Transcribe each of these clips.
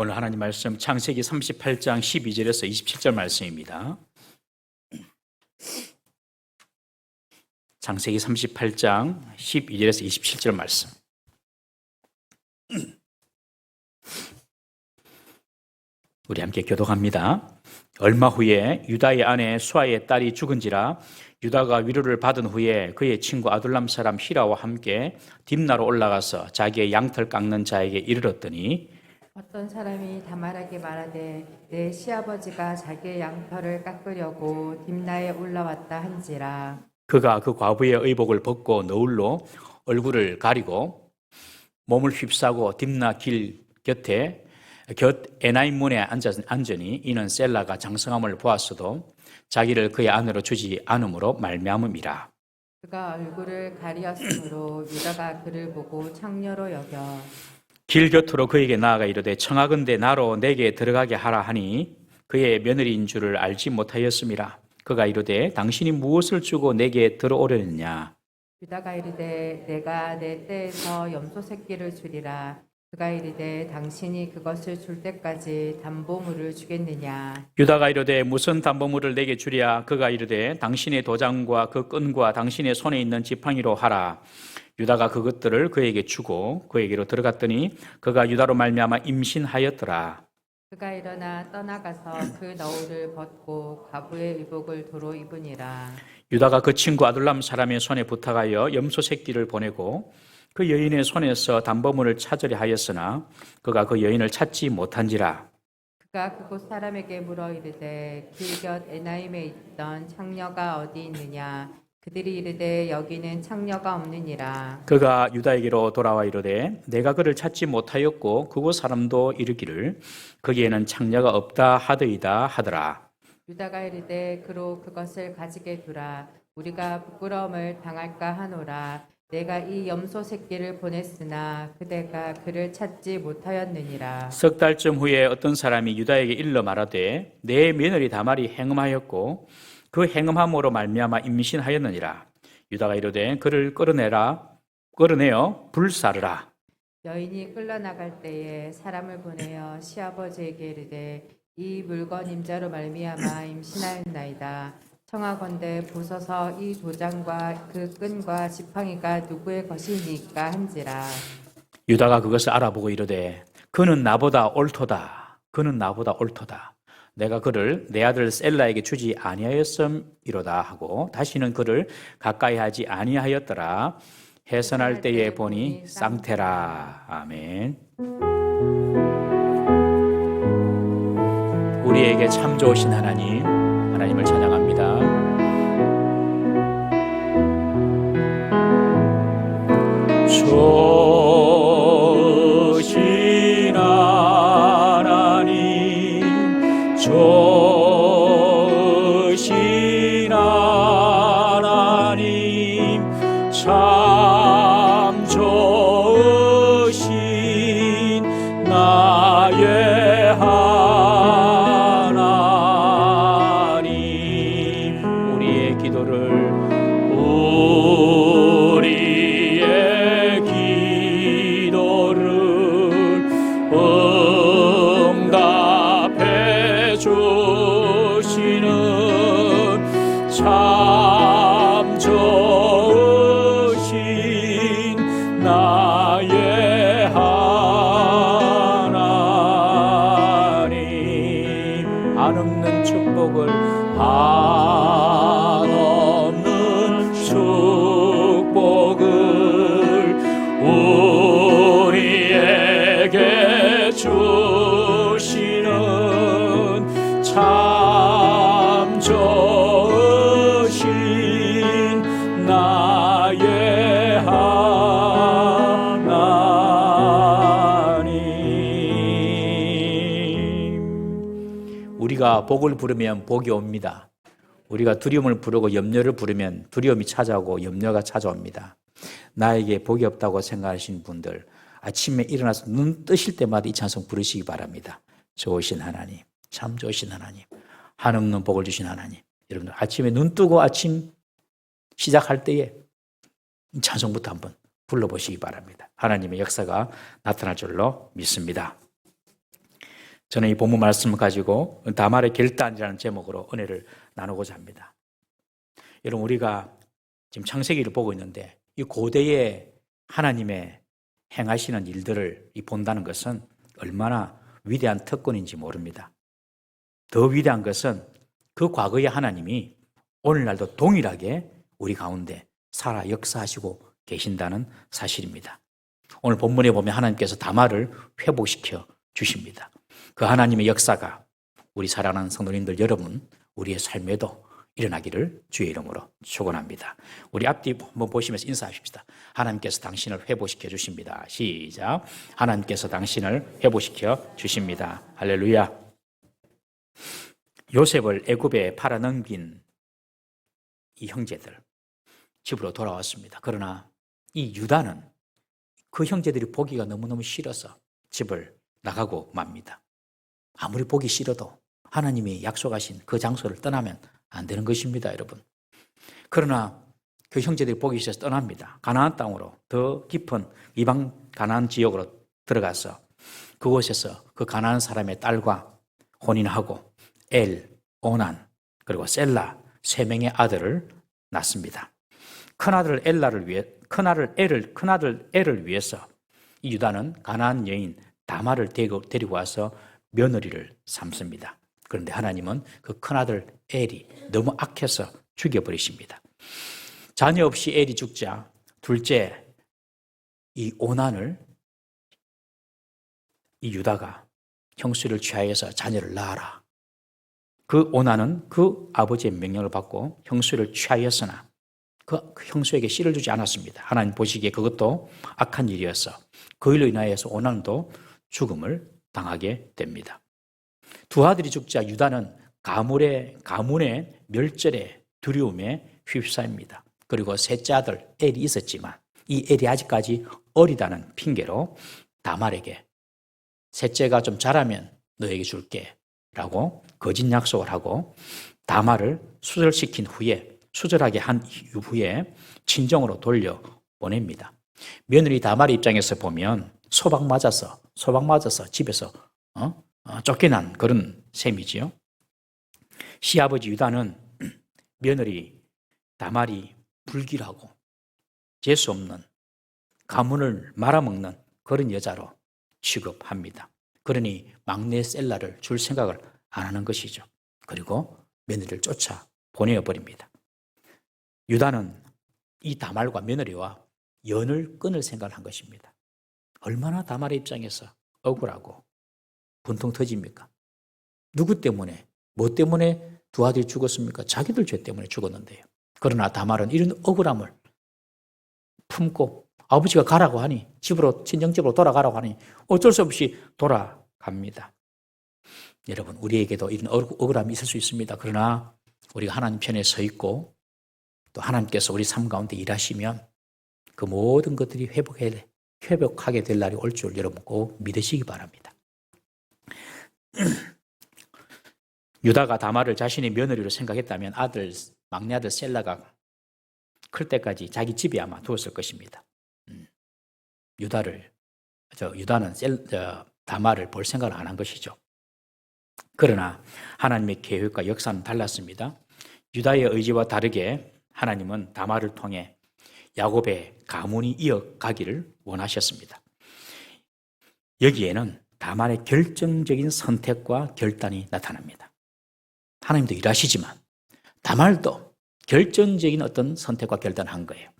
오늘 하나님 말씀 창세기 38장 12절에서 27절 말씀입니다. 창세기 38장 12절에서 27절 말씀. 우리 함께 교독합니다. 얼마 후에 유다의 아내 수아의 딸이 죽은지라 유다가 위로를 받은 후에 그의 친구 아둘람 사람 히라와 함께 딥나로 올라가서 자기의 양털 깎는 자에게 이르렀더니 어떤 사람이 다말에게 말하되 내 시아버지가 자기의 양털을 깎으려고 딥나에 올라왔다 한지라. 그가 그 과부의 의복을 벗고 너울로 얼굴을 가리고 몸을 휩싸고 딥나 길 곁에 에나임 문에 앉으니 이는 셀라가 장성함을 보았어도 자기를 그의 아내로 주지 않음으로 말미암음이라. 그가 얼굴을 가리었으므로 유다가 그를 보고 창녀로 여겨 길 곁으로 그에게 나아가 이르되 청하건대 나로 내게 들어가게 하라 하니 그의 며느리인 줄을 알지 못하였음이라. 그가 이르되 당신이 무엇을 주고 내게 들어오려느냐. 유다가 이르되 내가 내 떼에서 염소 새끼를 주리라. 그가 이르되 당신이 그것을 줄 때까지 담보물을 주겠느냐. 유다가 이르되 무슨 담보물을 내게 주랴. 그가 이르되 당신의 도장과 그 끈과 당신의 손에 있는 지팡이로 하라. 유다가 그것들을 그에게 주고 그에게로 들어갔더니 그가 유다로 말미암아 임신하였더라. 그가 일어나 떠나가서 그 너울을 벗고 과부의 의복을 도로 입으니라. 유다가 그 친구 아둘람 사람의 손에 부탁하여 염소 새끼를 보내고 그 여인의 손에서 담보물을 찾으려 하였으나 그가 그 여인을 찾지 못한지라. 그가 그곳 사람에게 물어 이르되 길 곁 에나임에 있던 창녀가 어디 있느냐. 그들이 이르되 여기는 창녀가 없느니라. 그가 유다에게로 돌아와 이르되 내가 그를 찾지 못하였고 그곳 사람도 이르기를 거기에는 창녀가 없다 하더이다 하더라. 유다가 이르되 그로 그것을 가지게 두라. 우리가 부끄러움을 당할까 하노라. 내가 이 염소 새끼를 보냈으나 그대가 그를 찾지 못하였느니라. 석 달쯤 후에 어떤 사람이 유다에게 일러 말하되 내 며느리 다말이 행음하였고 그 행음함으로 말미암아 임신하였느니라. 유다가 이르되 그를 끌어내어 불사르라. 여인이 끌려나갈 때에 사람을 보내어 시아버지에게 이르되 이 물건 임자로 말미암아 임신하였나이다. 청하건대 보소서 이 도장과 그 끈과 지팡이가 누구의 것이니까 한지라. 유다가 그것을 알아보고 이르되 그는 나보다 옳도다. 그는 나보다 옳도다. 내가 그를 내 아들 셀라에게 주지 아니하였음이로다 하고 다시는 그를 가까이 하지 아니하였더라. 해산할 때에 보니 쌍태라. 아멘. 우리에게 참 좋으신 하나님, 하나님을 찬양합니다. 좋으신 하나님, 좋으신 하나님, 참 좋으신 나의 하나님. 우리의 기도를 응답해 주시는 참 좋으신 나의 하나님. 한없는 축복을 한없는 축복을 우리에게 주시는 참 좋으신 나의 하나님. 우리가 복을 부르면 복이 옵니다. 우리가 두려움을 부르고 염려를 부르면 두려움이 찾아오고 염려가 찾아옵니다. 나에게 복이 없다고 생각하시는 분들, 아침에 일어나서 눈 뜨실 때마다 이 찬송 부르시기 바랍니다. 좋으신 하나님, 참 좋으신 하나님, 한없는 복을 주신 하나님. 여러분들 아침에 눈 뜨고 아침 시작할 때에 이 찬송부터 한번 불러보시기 바랍니다. 하나님의 역사가 나타날 줄로 믿습니다. 저는 이 본문 말씀을 가지고 다말의 결단이라는 제목으로 은혜를 나누고자 합니다. 여러분, 우리가 지금 창세기를 보고 있는데 이 고대의 하나님의 행하시는 일들을 본다는 것은 얼마나 위대한 특권인지 모릅니다. 더 위대한 것은 그 과거의 하나님이 오늘날도 동일하게 우리 가운데 살아 역사하시고 계신다는 사실입니다. 오늘 본문에 보면 하나님께서 다말을 회복시켜 주십니다. 그 하나님의 역사가 우리 사랑하는 성도님들 여러분, 우리의 삶에도 일어나기를 주의 이름으로 축원합니다. 우리 앞뒤 한번 보시면서 인사하십시다. 하나님께서 당신을 회복시켜 주십니다. 시작. 하나님께서 당신을 회복시켜 주십니다. 할렐루야. 요셉을 애굽에 팔아넘긴 이 형제들 집으로 돌아왔습니다. 그러나 이 유다는 그 형제들이 보기가 너무너무 싫어서 집을 나가고 맙니다. 아무리 보기 싫어도 하나님이 약속하신 그 장소를 떠나면 안 되는 것입니다, 여러분. 그러나 그 형제들이 보기 싫어서 떠납니다. 가나안 땅으로, 더 깊은 이방 가나안 지역으로 들어가서 그곳에서 그 가나안 사람의 딸과 혼인하고 엘, 오난, 그리고 셀라 세 명의 아들을 낳습니다. 큰아들 엘을 위해서 이 유다는 가나안 여인 다말을 데리고 와서 며느리를 삼습니다. 그런데 하나님은 그 큰아들 엘이 너무 악해서 죽여버리십니다. 자녀 없이 엘이 죽자 둘째 이 오난을 이 유다가 형수를 취하여서 자녀를 낳아라. 그 오난은 그 아버지의 명령을 받고 형수를 취하였으나 그 형수에게 씨를 주지 않았습니다. 하나님 보시기에 그것도 악한 일이어서 그 일로 인하여서 오난도 죽음을 당하게 됩니다. 두 아들이 죽자 유다는 가문의 멸절에 두려움에 휩싸입니다. 그리고 셋째 아들 엘이 있었지만 이 엘이 아직까지 어리다는 핑계로 다말에게 셋째가 좀 자라면 너에게 줄게 라고 거짓 약속을 하고 다말을 수절하게 한 이후에 친정으로 돌려보냅니다. 며느리 다말의 입장에서 보면 소박 맞아서 집에서 쫓겨난 그런 셈이지요. 시아버지 유다는 며느리 다말이 불길하고 재수 없는 가문을 말아먹는 그런 여자로 취급합니다. 그러니 막내 셀라를 줄 생각을 안 하는 것이죠. 그리고 며느리를 쫓아 보내어버립니다. 유다는 이 다말과 며느리와 연을 끊을 생각을 한 것입니다. 얼마나 다말의 입장에서 억울하고 분통 터집니까? 누구 때문에, 뭐 때문에 두 아들이 죽었습니까? 자기들 죄 때문에 죽었는데요. 그러나 다말은 이런 억울함을 품고 아버지가 가라고 하니 친정집으로 돌아가라고 하니 어쩔 수 없이 돌아갑니다. 여러분, 우리에게도 이런 억울함이 있을 수 있습니다. 그러나 우리가 하나님 편에 서 있고 또 하나님께서 우리 삶 가운데 일하시면 그 모든 것들이 회복하게 될 날이 올 줄 여러분 꼭 믿으시기 바랍니다. 유다가 다말을 자신의 며느리로 생각했다면 막내 아들 셀라가 클 때까지 자기 집에 아마 두었을 것입니다. 유다는 다말을 볼 생각을 안 한 것이죠. 그러나 하나님의 계획과 역사는 달랐습니다. 유다의 의지와 다르게 하나님은 다말을 통해 야곱의 가문이 이어가기를 원하셨습니다. 여기에는 다말의 결정적인 선택과 결단이 나타납니다. 하나님도 일하시지만 다말도 결정적인 어떤 선택과 결단을 한 거예요.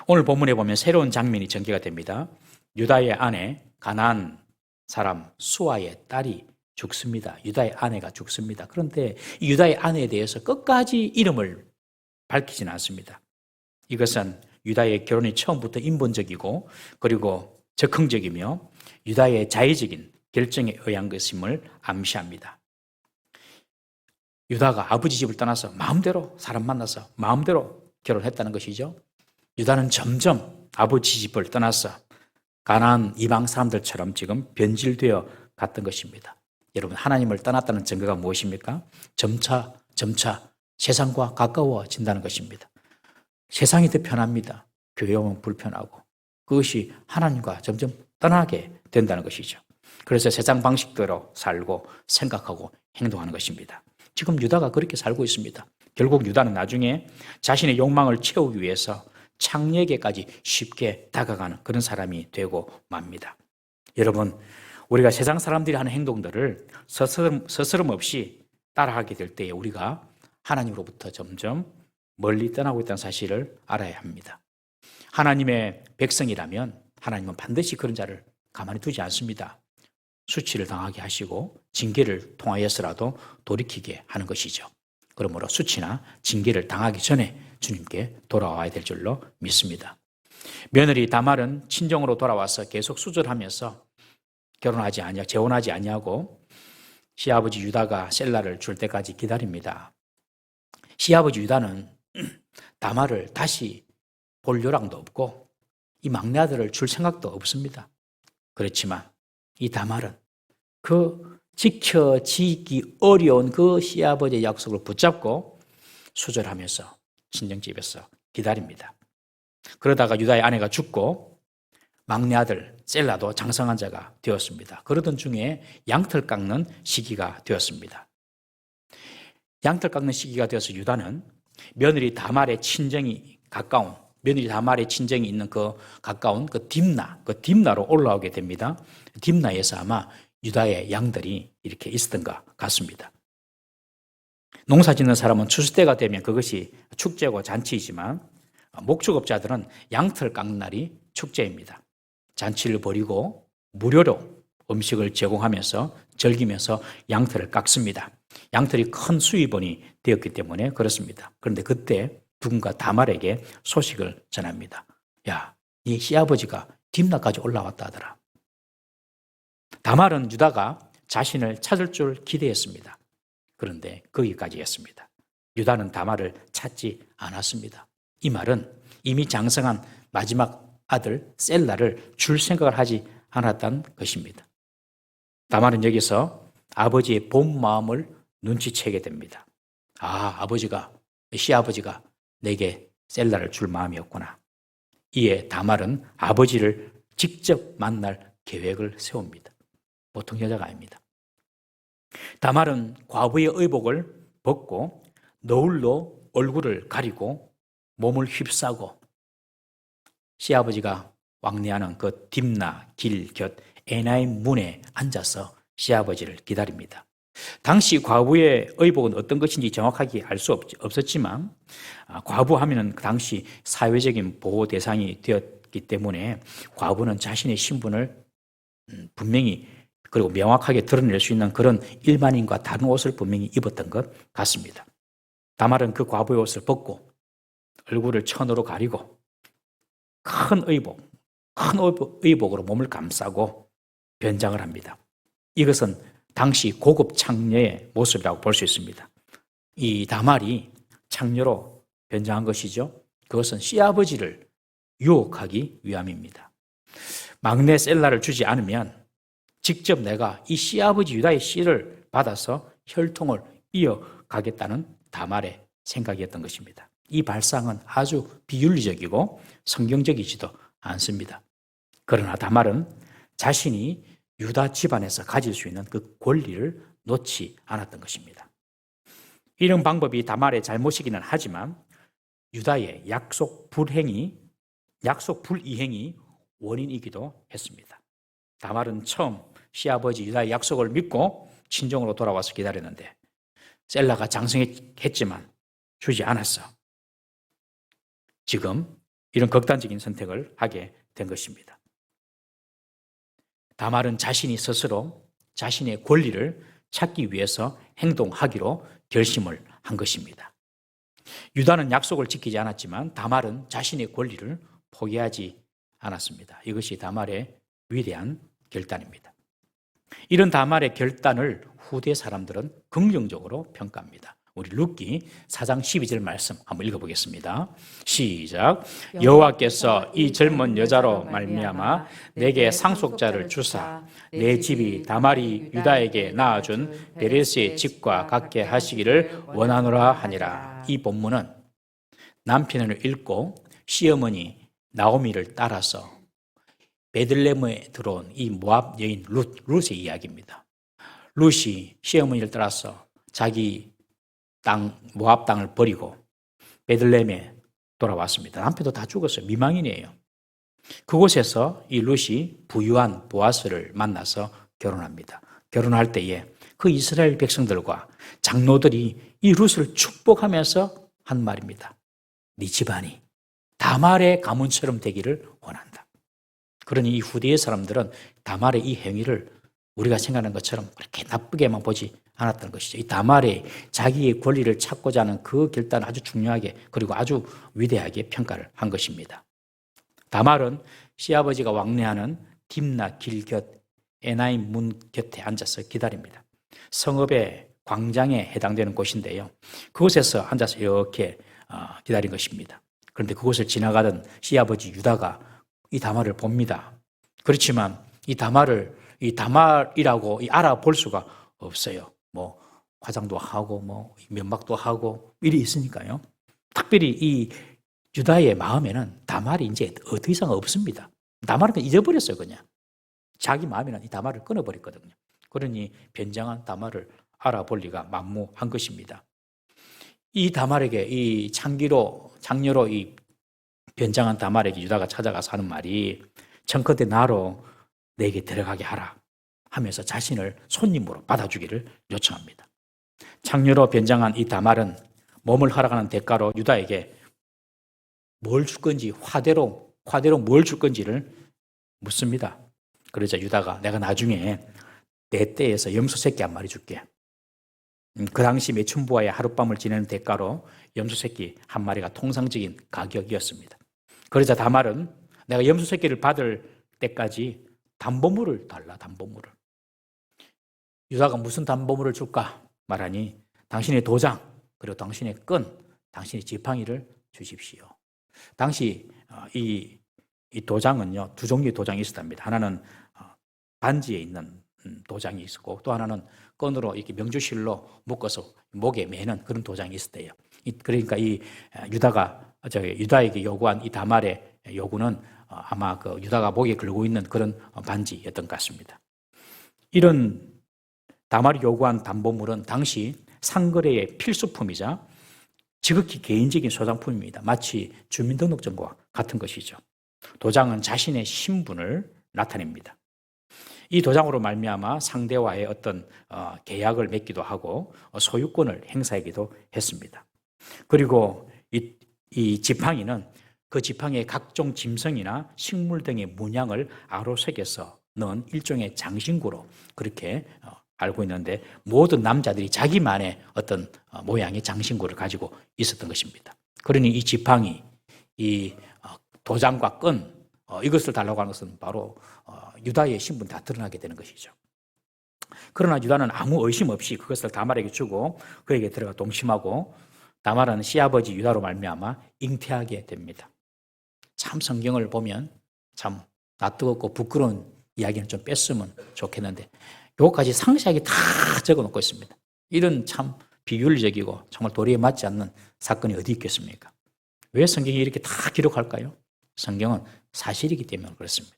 오늘 본문에 보면 새로운 장면이 전개가 됩니다. 유다의 아내 가나안 사람 수아의 딸이 죽습니다. 유다의 아내가 죽습니다. 그런데 이 유다의 아내에 대해서 끝까지 이름을 밝히지는 않습니다. 이것은 유다의 결혼이 처음부터 인본적이고 그리고 적극적이며 유다의 자의적인 결정에 의한 것임을 암시합니다. 유다가 아버지 집을 떠나서 마음대로 사람 만나서 마음대로 결혼했다는 것이죠. 유다는 점점 아버지 집을 떠나서 가나안 이방 사람들처럼 지금 변질되어 갔던 것입니다. 여러분, 하나님을 떠났다는 증거가 무엇입니까? 점차 세상과 가까워진다는 것입니다. 세상이 더 편합니다. 교회 오면 불편하고 그것이 하나님과 점점 떠나게 된다는 것이죠. 그래서 세상 방식대로 살고 생각하고 행동하는 것입니다. 지금 유다가 그렇게 살고 있습니다. 결국 유다는 나중에 자신의 욕망을 채우기 위해서 창녀에게까지 쉽게 다가가는 그런 사람이 되고 맙니다. 여러분, 우리가 세상 사람들이 하는 행동들을 서스럼 없이 따라하게 될 때에 우리가 하나님으로부터 점점 멀리 떠나고 있다는 사실을 알아야 합니다. 하나님의 백성이라면 하나님은 반드시 그런 자를 가만히 두지 않습니다. 수치를 당하게 하시고 징계를 통하여서라도 돌이키게 하는 것이죠. 그러므로 수치나 징계를 당하기 전에 주님께 돌아와야 될 줄로 믿습니다. 며느리 다말은 친정으로 돌아와서 계속 수절하면서 재혼하지 아니하고 시아버지 유다가 셀라를 줄 때까지 기다립니다. 시아버지 유다는 다말을 다시 볼 요랑도 없고 이 막내 아들을 줄 생각도 없습니다. 그렇지만 이 다말은 그 지켜지기 어려운 그 시아버지의 약속을 붙잡고 수절하면서 친정집에서 기다립니다. 그러다가 유다의 아내가 죽고 막내 아들 셀라도 장성한 자가 되었습니다. 그러던 중에 양털 깎는 시기가 되었습니다. 양털 깎는 시기가 되어서 유다는 며느리 다말의 친정이 있는 그 가까운 그 딥나로 올라오게 됩니다. 딥나에서 아마 유다의 양들이 이렇게 있었던 것 같습니다. 농사 짓는 사람은 추수 때가 되면 그것이 축제고 잔치이지만 목축업자들은 양털 깎는 날이 축제입니다. 잔치를 벌이고 무료로 음식을 제공하면서 즐기면서 양털을 깎습니다. 양털이 큰 수입원이 되었기 때문에 그렇습니다. 그런데 그때 누군가 다말에게 소식을 전합니다. 야, 네 시아버지가 딥나까지 올라왔다 하더라. 다말은 유다가 자신을 찾을 줄 기대했습니다. 그런데 거기까지였습니다. 유다는 다말을 찾지 않았습니다. 이 말은 이미 장성한 마지막 아들 셀라를 줄 생각을 하지 않았다는 것입니다. 다말은 여기서 아버지의 본 마음을 눈치채게 됩니다. 시아버지가 내게 셀라를 줄 마음이었구나. 이에 다말은 아버지를 직접 만날 계획을 세웁니다. 보통 여자가 아닙니다. 다말은 과부의 의복을 벗고 너울로 얼굴을 가리고 몸을 휩싸고 시아버지가 왕래하는 그 딥나 길 곁 에나임 문에 앉아서 시아버지를 기다립니다. 당시 과부의 의복은 어떤 것인지 정확하게 알 수 없었지만 과부하면은 그 당시 사회적인 보호 대상이 되었기 때문에 과부는 자신의 신분을 분명히 그리고 명확하게 드러낼 수 있는 그런 일반인과 다른 옷을 분명히 입었던 것 같습니다. 다말은 그 과부의 옷을 벗고 얼굴을 천으로 가리고 큰 의복으로 몸을 감싸고 변장을 합니다. 이것은 당시 고급 창녀의 모습이라고 볼 수 있습니다. 이 다말이 창녀로 변장한 것이죠. 그것은 시아버지를 유혹하기 위함입니다. 막내 셀라를 주지 않으면 직접 내가 이 시아버지 유다의 씨를 받아서 혈통을 이어가겠다는 다말의 생각이었던 것입니다. 이 발상은 아주 비윤리적이고 성경적이지도 않습니다. 그러나 다말은 자신이 유다 집안에서 가질 수 있는 그 권리를 놓지 않았던 것입니다. 이런 방법이 다말의 잘못이기는 하지만 유다의 약속 불이행이 원인이기도 했습니다. 다말은 처음 시아버지 유다의 약속을 믿고 친정으로 돌아와서 기다렸는데 셀라가 장성했지만 주지 않았어. 지금 이런 극단적인 선택을 하게 된 것입니다. 다말은 자신이 스스로 자신의 권리를 찾기 위해서 행동하기로 결심을 한 것입니다. 유다는 약속을 지키지 않았지만 다말은 자신의 권리를 포기하지 않았습니다. 이것이 다말의 위대한 결단입니다. 이런 다말의 결단을 후대 사람들은 긍정적으로 평가합니다. 우리 룻기 4장 12절 말씀 한번 읽어보겠습니다. 시작. 여호와께서 이 젊은 여자로 말미암아 내게 상속자를 주사 내 집이 다말이 유다에게 낳아준 베레스의 집과 같게 하시기를 원하노라 하니라. 이 본문은 남편을 잃고 시어머니 나오미를 따라서 베들레헴에 들어온 이 모압 여인 룻의 이야기입니다. 룻이 시어머니를 따라서 자기 땅 모압 땅을 버리고 베들레헴에 돌아왔습니다. 남편도 다 죽었어요. 미망인이에요. 그곳에서 이 룻이 부유한 보아스를 만나서 결혼합니다. 결혼할 때에 그 이스라엘 백성들과 장로들이 이 룻을 축복하면서 한 말입니다. 네 집안이 다말의 가문처럼 되기를 원한다. 그러니 이 후대의 사람들은 다말의 이 행위를 우리가 생각하는 것처럼 그렇게 나쁘게만 보지 않았던 것이죠. 이 다말의 자기의 권리를 찾고자 하는 그 결단을 아주 중요하게 그리고 아주 위대하게 평가를 한 것입니다. 다말은 시아버지가 왕래하는 딥나 길 곁 에나임 문 곁에 앉아서 기다립니다. 성읍의 광장에 해당되는 곳인데요. 그곳에서 앉아서 이렇게 기다린 것입니다. 그런데 그곳을 지나가던 시아버지 유다가 이 다말을 봅니다. 그렇지만 이 다말이라고 알아볼 수가 없어요. 뭐 화장도 하고 뭐 면박도 하고 일이 있으니까요. 특별히 이 유다의 마음에는 다말이 이제 더 이상 없습니다. 다말은 그냥 잊어버렸어요. 그냥 자기 마음에는 이 다말을 끊어버렸거든요. 그러니 변장한 다말을 알아볼 리가 만무한 것입니다. 이 다말에게 이 장녀로 이 변장한 다말에게 유다가 찾아가서 하는 말이 청컨대 나로 내게 들어가게 하라 하면서 자신을 손님으로 받아주기를 요청합니다. 장녀로 변장한 이 다말은 몸을 허락하는 대가로 유다에게 뭘 줄 건지 화대로 뭘 줄 건지를 묻습니다. 그러자 유다가 내가 나중에 내 떼에서 염소 새끼 한 마리 줄게. 그 당시 매춘부와의 하룻밤을 지내는 대가로 염소 새끼 한 마리가 통상적인 가격이었습니다. 그러자 다말은 내가 염소 새끼를 받을 때까지 담보물을 달라, 담보물을. 유다가 무슨 담보물을 줄까 말하니 당신의 도장 그리고 당신의 끈, 당신의 지팡이를 주십시오. 당시 이 도장은요, 두 종류의 도장이 있었답니다. 하나는 반지에 있는 도장이 있었고 또 하나는 끈으로 이렇게 명주실로 묶어서 목에 매는 그런 도장이 있었대요. 그러니까 이 유다에게 요구한 이 다말의 요구는 아마 그 유다가 목에 걸고 있는 그런 반지였던 것 같습니다. 이런 다말이 요구한 담보물은 당시 상거래의 필수품이자 지극히 개인적인 소장품입니다. 마치 주민등록증과 같은 것이죠. 도장은 자신의 신분을 나타냅니다. 이 도장으로 말미암아 상대와의 어떤 계약을 맺기도 하고 소유권을 행사하기도 했습니다. 그리고 이 지팡이는 그 지팡이의 각종 짐승이나 식물 등의 문양을 아로새겨서 넣은 일종의 장신구로 그렇게 알고 있는데 모든 남자들이 자기만의 어떤 모양의 장신구를 가지고 있었던 것입니다. 그러니 이 지팡이, 이 도장과 끈 이것을 달라고 하는 것은 바로 유다의 신분이 다 드러나게 되는 것이죠. 그러나 유다는 아무 의심 없이 그것을 다말에게 주고 그에게 들어가 동침하고 다말은 시아버지 유다로 말미암아 잉태하게 됩니다. 참 성경을 보면 참 낯뜨겁고 부끄러운 이야기는 좀 뺐으면 좋겠는데 요것까지 상세하게 다 적어놓고 있습니다. 이런 참 비윤리적이고 정말 도리에 맞지 않는 사건이 어디 있겠습니까? 왜 성경이 이렇게 다 기록할까요? 성경은 사실이기 때문에 그렇습니다.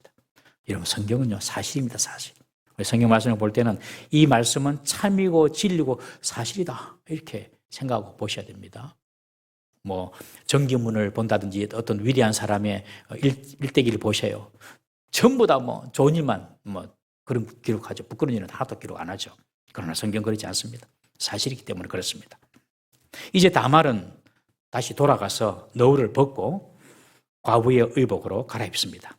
여러분 성경은요 사실입니다. 사실. 성경 말씀을 볼 때는 이 말씀은 참이고 진리고 사실이다 이렇게 생각하고 보셔야 됩니다. 뭐 정기문을 본다든지 어떤 위대한 사람의 일대기를 보셔요. 전부 다 뭐 좋은 일만 뭐 그런 기록하죠. 부끄러운 일은 하나도 기록 안 하죠. 그러나 성경 그렇지 않습니다. 사실이기 때문에 그렇습니다. 이제 다말은 다시 돌아가서 너울을 벗고 과부의 의복으로 갈아입습니다.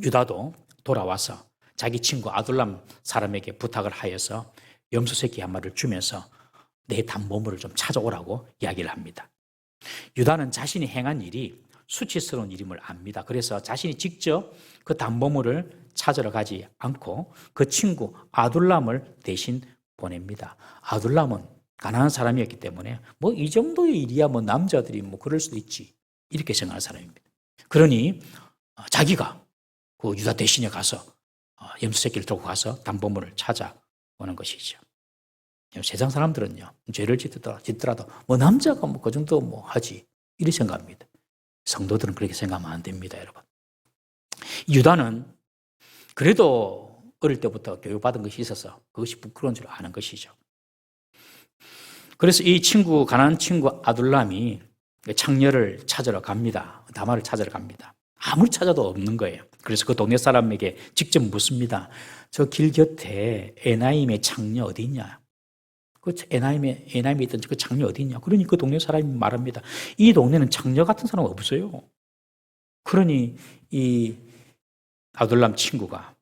유다도 돌아와서 자기 친구 아둘람 사람에게 부탁을 하여서 염소 새끼 한 마리를 주면서 내 담보물을 좀 찾아오라고 이야기를 합니다. 유다는 자신이 행한 일이 수치스러운 일임을 압니다. 그래서 자신이 직접 그 담보물을 찾으러 가지 않고 그 친구 아둘람을 대신 보냅니다. 아둘람은 가난한 사람이었기 때문에 뭐 이 정도의 일이야 뭐 남자들이 뭐 그럴 수도 있지 이렇게 생각하는 사람입니다. 그러니 자기가 그 유다 대신에 가서 염소 새끼를 들고 가서 담보물을 찾아오는 것이죠. 세상 사람들은요 죄를 짓더라도 뭐 남자가 뭐 그 정도 뭐 하지 이렇게 생각합니다. 성도들은 그렇게 생각하면 안 됩니다, 여러분. 유다는 그래도 어릴 때부터 교육받은 것이 있어서 그것이 부끄러운 줄 아는 것이죠. 그래서 이 친구, 가난한 친구 아둘람이 창녀를 찾으러 갑니다. 다말을 찾으러 갑니다. 아무리 찾아도 없는 거예요. 그래서 그 동네 사람에게 직접 묻습니다. 저 길 곁에 에나임의 창녀 어디 있냐? 그 에나임에 있던 그 창녀 어디 있냐? 그러니 그 동네 사람이 말합니다. 이 동네는 창녀 같은 사람 없어요. 그러니 이 아둘람 친구가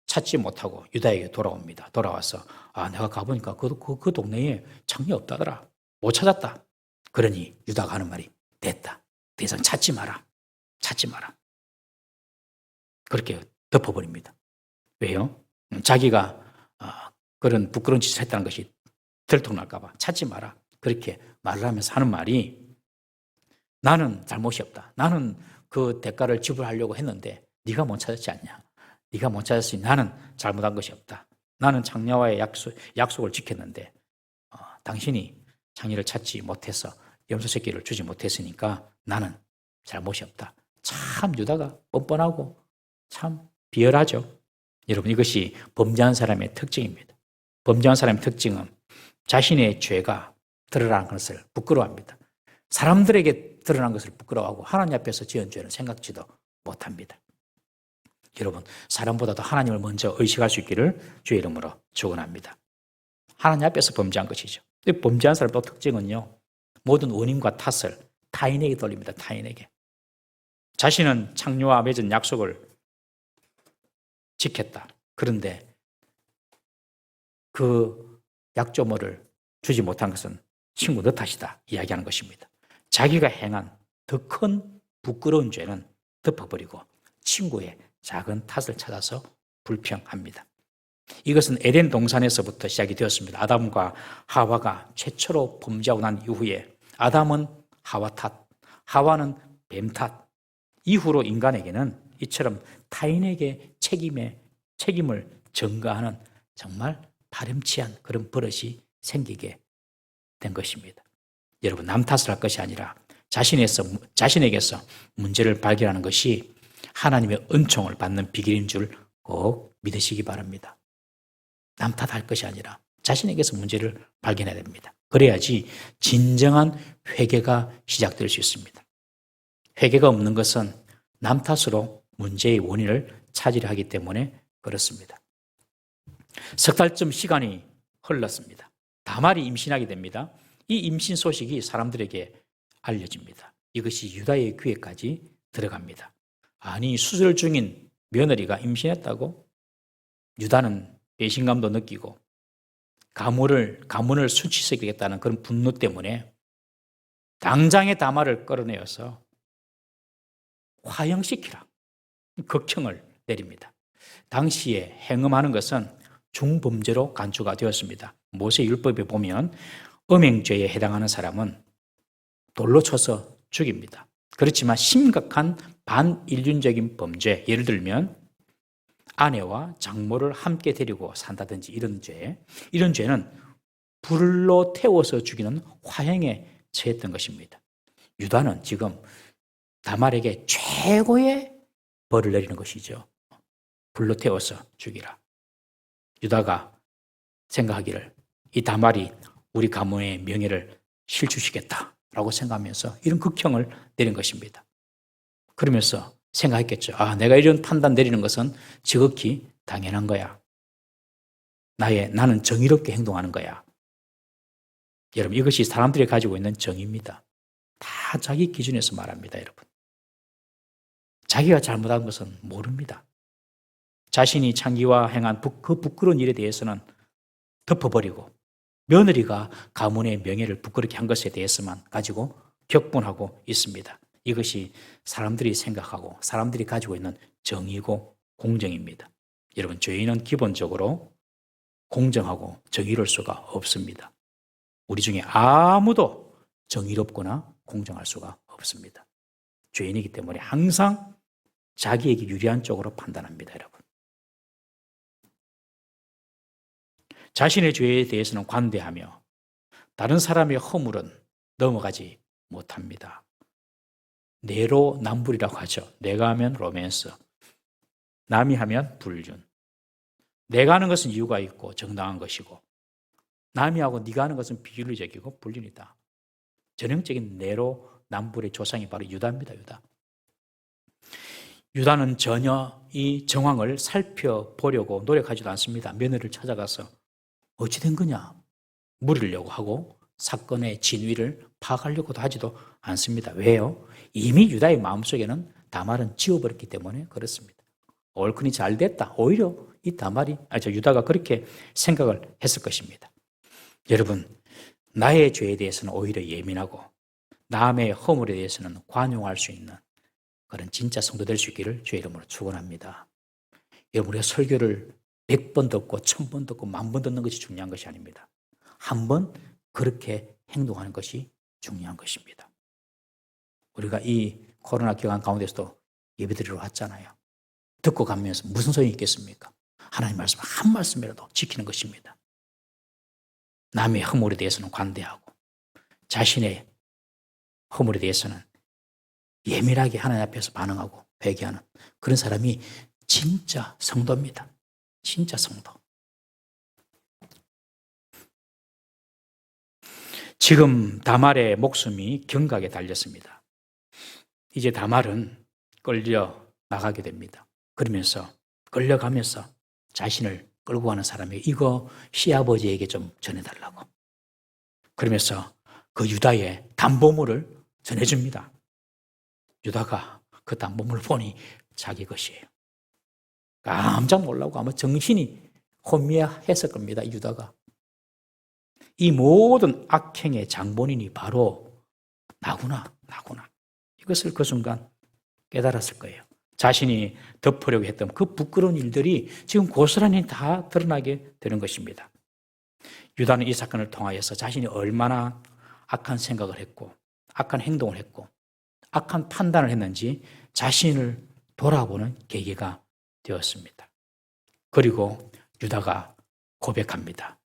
찾지 못하고 유다에게 돌아옵니다. 돌아와서 내가 가보니까 그 동네에 창녀 없다더라. 못 찾았다. 그러니 유다가 하는 말이 됐다. 더 이상 찾지 마라. 찾지 마라. 그렇게 덮어버립니다. 왜요? 자기가 그런 부끄러운 짓을 했다는 것이 들통날까 봐 찾지 마라. 그렇게 말을 하면서 하는 말이 나는 잘못이 없다. 나는 그 대가를 지불하려고 했는데 네가 못 찾았지 않냐. 네가 못 찾았으니 나는 잘못한 것이 없다. 나는 창녀와의 약속을 지켰는데 당신이 창녀를 찾지 못해서 염소 새끼를 주지 못했으니까 나는 잘못이 없다. 참 유다가 뻔뻔하고 참 비열하죠. 여러분 이것이 범죄한 사람의 특징입니다. 범죄한 사람의 특징은 자신의 죄가 드러나는 것을 부끄러워합니다. 사람들에게 드러난 것을 부끄러워하고 하나님 앞에서 지은 죄는 생각지도 못합니다. 여러분 사람보다도 하나님을 먼저 의식할 수 있기를 주의 이름으로 축원합니다. 하나님 앞에서 범죄한 것이죠. 범죄한 사람의 또 특징은요. 모든 원인과 탓을 타인에게 돌립니다. 타인에게. 자신은 창녀와 맺은 약속을 지켰다. 그런데 그 약조모를 주지 못한 것은 친구 너 탓이다. 이야기하는 것입니다. 자기가 행한 더 큰 부끄러운 죄는 덮어버리고 친구의 작은 탓을 찾아서 불평합니다. 이것은 에덴 동산에서부터 시작이 되었습니다. 아담과 하와가 최초로 범죄하고 난 이후에 아담은 하와 탓, 하와는 뱀 탓. 이후로 인간에게는 이처럼 타인에게 책임을 전가하는 정말 파렴치한 그런 버릇이 생기게 된 것입니다. 여러분 남 탓을 할 것이 아니라 자신에게서 문제를 발견하는 것이 하나님의 은총을 받는 비결인 줄 꼭 믿으시기 바랍니다. 남 탓할 것이 아니라 자신에게서 문제를 발견해야 됩니다. 그래야지 진정한 회개가 시작될 수 있습니다. 회개가 없는 것은 남 탓으로 문제의 원인을 찾으려 하기 때문에 그렇습니다. 석 달쯤 시간이 흘렀습니다. 다말이 임신하게 됩니다. 이 임신 소식이 사람들에게 알려집니다. 이것이 유다의 귀에까지 들어갑니다. 아니 수술 중인 며느리가 임신했다고? 유다는 배신감도 느끼고 가문을 수치시키겠다는 그런 분노 때문에 당장의 다말을 끌어내어서 화형시키라 극형을 내립니다. 당시에 행음하는 것은 중범죄로 간주가 되었습니다. 모세율법에 보면 음행죄에 해당하는 사람은 돌로 쳐서 죽입니다. 그렇지만 심각한 반인륜적인 범죄, 예를 들면 아내와 장모를 함께 데리고 산다든지 이런 죄는 불로 태워서 죽이는 화형에 처했던 것입니다. 유다는 지금 다말에게 최고의 벌을 내리는 것이죠. 불로 태워서 죽이라. 유다가 생각하기를 이 다말이 우리 가문의 명예를 실추시겠다라고 생각하면서 이런 극형을 내린 것입니다. 그러면서 생각했겠죠. 내가 이런 판단 내리는 것은 지극히 당연한 거야. 나는 정의롭게 행동하는 거야. 여러분 이것이 사람들이 가지고 있는 정의입니다. 다 자기 기준에서 말합니다. 여러분 자기가 잘못한 것은 모릅니다. 자신이 창기와 행한 그 부끄러운 일에 대해서는 덮어버리고 며느리가 가문의 명예를 부끄럽게 한 것에 대해서만 가지고 격분하고 있습니다. 이것이 사람들이 생각하고 사람들이 가지고 있는 정의고 공정입니다. 여러분 죄인은 기본적으로 공정하고 정의로울 수가 없습니다. 우리 중에 아무도 정의롭거나 공정할 수가 없습니다. 죄인이기 때문에 항상 자기에게 유리한 쪽으로 판단합니다. 여러분 자신의 죄에 대해서는 관대하며 다른 사람의 허물은 넘어가지 못합니다. 내로남불이라고 하죠. 내가 하면 로맨스, 남이 하면 불륜. 내가 하는 것은 이유가 있고 정당한 것이고 남이 하고 네가 하는 것은 비윤리적이고 불륜이다. 전형적인 내로남불의 조상이 바로 유다입니다. 유다. 유다는 전혀 이 정황을 살펴보려고 노력하지도 않습니다. 며느리를 찾아가서 어찌 된 거냐 물으려고 하고 사건의 진위를 파악하려고도 하지도 않습니다. 왜요? 이미 유다의 마음속에는 다말은 지워버렸기 때문에 그렇습니다. 얼큰이 잘 됐다. 오히려 이 유다가 그렇게 생각을 했을 것입니다. 여러분, 나의 죄에 대해서는 오히려 예민하고 남의 허물에 대해서는 관용할 수 있는 그런 진짜 성도 될 수 있기를 주의 이름으로 축원합니다. 여러분, 우리가 설교를 100번 듣고 1000번 듣고 10,000번 듣는 것이 중요한 것이 아닙니다. 한 번 그렇게 행동하는 것이 중요한 것입니다. 우리가 이 코로나 기간 가운데서도 예배드리러 왔잖아요. 듣고 가면서 무슨 소용이 있겠습니까? 하나님 말씀 한 말씀이라도 지키는 것입니다. 남의 허물에 대해서는 관대하고 자신의 허물에 대해서는 예민하게 하나님 앞에서 반응하고 회개하는 그런 사람이 진짜 성도입니다. 진짜 성도. 지금 다말의 목숨이 경각에 달렸습니다. 이제 다말은 끌려 나가게 됩니다. 그러면서 끌려가면서 자신을 끌고 가는 사람이 이거 시아버지에게 좀 전해달라고. 그러면서 그 유다의 담보물을 전해줍니다. 유다가 그 담보물을 보니 자기 것이에요. 깜짝 놀라고 아마 정신이 혼미했을 겁니다. 유다가. 이 모든 악행의 장본인이 바로 나구나. 이것을 그 순간 깨달았을 거예요. 자신이 덮으려고 했던 그 부끄러운 일들이 지금 고스란히 다 드러나게 되는 것입니다. 유다는 이 사건을 통하여서 자신이 얼마나 악한 생각을 했고 악한 행동을 했고 악한 판단을 했는지 자신을 돌아보는 계기가 되었습니다. 그리고 유다가 고백합니다.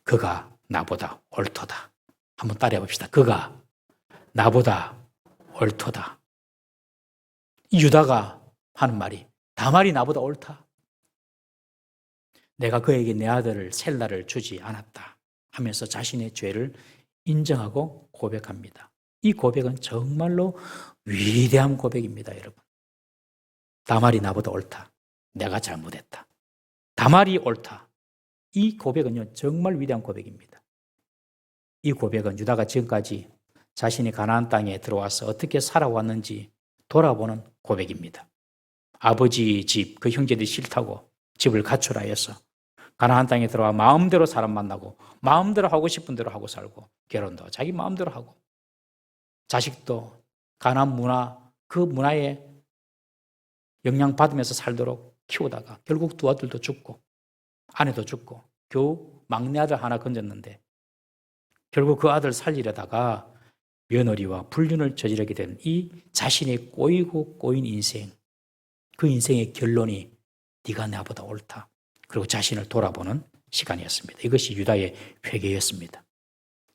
그가 나보다 옳도다. 한번 따라해 봅시다. 그가 나보다 옳도다. 이 유다가 하는 말이 다말이 나보다 옳다. 내가 그에게 내 아들을 셀라를 주지 않았다 하면서 자신의 죄를 인정하고 고백합니다. 이 고백은 정말로 위대한 고백입니다, 여러분. 다말이 나보다 옳다. 내가 잘못했다. 다말이 옳다. 이 고백은요, 정말 위대한 고백입니다. 이 고백은 유다가 지금까지 자신이 가나안 땅에 들어와서 어떻게 살아왔는지 돌아보는 고백입니다. 아버지 집, 그 형제들이 싫다고 집을 가출하 해서 가나안 땅에 들어와 마음대로 사람 만나고 마음대로 하고 싶은 대로 하고 살고 결혼도 자기 마음대로 하고 자식도 가나안 문화, 그 문화에 영향받으면서 살도록 키우다가 결국 두 아들도 죽고 아내도 죽고 겨우 막내 아들 하나 건졌는데 결국 그 아들 살리려다가 며느리와 불륜을 저지르게 된 이 자신의 꼬이고 꼬인 인생, 그 인생의 결론이 네가 나보다 옳다. 그리고 자신을 돌아보는 시간이었습니다. 이것이 유다의 회개였습니다.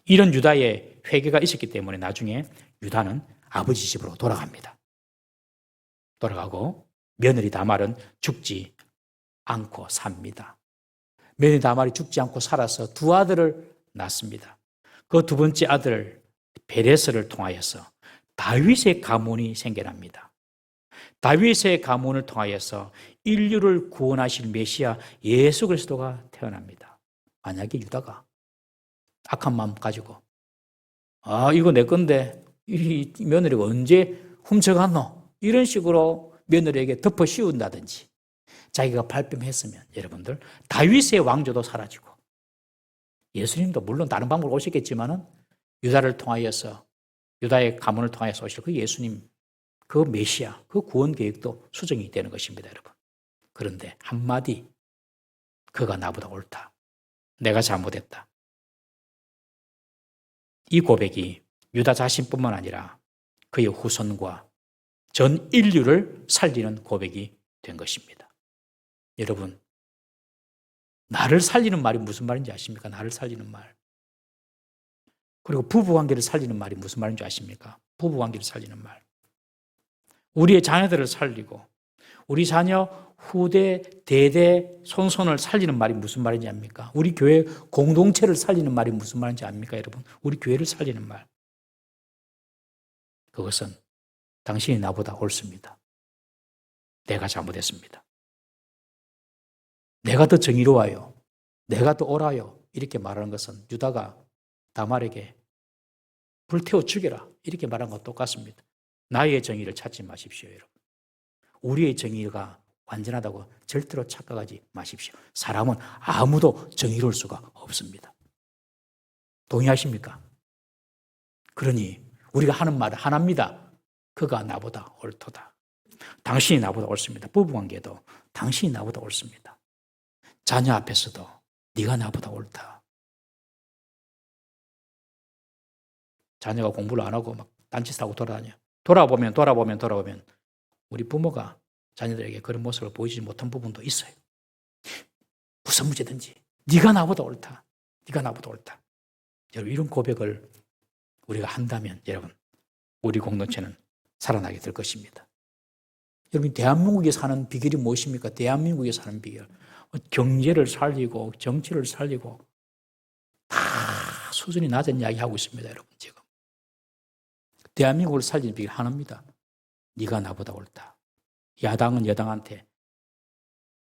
이런 유다의 회개가 있었기 때문에 나중에 유다는 아버지 집으로 돌아갑니다. 돌아가고 며느리 다말은 죽지 않고 삽니다. 며느리 다말이 죽지 않고 살아서 두 아들을 낳습니다. 그 두 번째 아들 베레스를 통하여서 다윗의 가문이 생겨납니다. 다윗의 가문을 통하여서 인류를 구원하실 메시아 예수 그리스도가 태어납니다. 만약에 유다가 악한 마음 가지고 이거 내 건데 이 며느리가 언제 훔쳐갔노? 이런 식으로 며느리에게 덮어 씌운다든지 자기가 발뺌했으면 여러분들 다윗의 왕조도 사라지고 예수님도 물론 다른 방법으로 오셨겠지만은 유다를 통하여서 유다의 가문을 통하여서 오실 그 예수님 그 메시아 그 구원 계획도 수정이 되는 것입니다, 여러분. 그런데 한마디 그가 나보다 옳다. 내가 잘못했다. 이 고백이 유다 자신뿐만 아니라 그의 후손과 전 인류를 살리는 고백이 된 것입니다. 여러분, 나를 살리는 말이 무슨 말인지 아십니까? 나를 살리는 말. 그리고 부부관계를 살리는 말이 무슨 말인지 아십니까? 부부관계를 살리는 말. 우리의 자녀들을 살리고 우리 자녀 후대 대대 손손을 살리는 말이 무슨 말인지 압니까? 우리 교회 공동체를 살리는 말이 무슨 말인지 압니까, 여러분? 우리 교회를 살리는 말. 그것은 당신이 나보다 옳습니다. 내가 잘못했습니다. 내가 더 정의로워요. 내가 더 옳아요. 이렇게 말하는 것은 유다가 다말에게 불태워 죽여라 이렇게 말한 것과 똑같습니다. 나의 정의를 찾지 마십시오, 여러분. 우리의 정의가 완전하다고 절대로 착각하지 마십시오. 사람은 아무도 정의로울 수가 없습니다. 동의하십니까? 그러니 우리가 하는 말은 하나입니다. 그가 나보다 옳도다. 당신이 나보다 옳습니다. 부부관계도 당신이 나보다 옳습니다. 자녀 앞에서도 네가 나보다 옳다. 자녀가 공부를 안 하고 막 딴짓하고 돌아다녀. 돌아보면 우리 부모가 자녀들에게 그런 모습을 보이지 못한 부분도 있어요. 무슨 문제든지 네가 나보다 옳다. 네가 나보다 옳다. 여러분, 이런 고백을 우리가 한다면 여러분, 우리 공동체는 살아나게 될 것입니다. 여러분, 대한민국에 사는 비결이 무엇입니까? 대한민국에 사는 비결. 경제를 살리고 정치를 살리고 다 수준이 낮은 이야기 하고 있습니다, 여러분. 지금 대한민국을 살리는 비결 하나입니다. 네가 나보다 옳다. 야당은 여당한테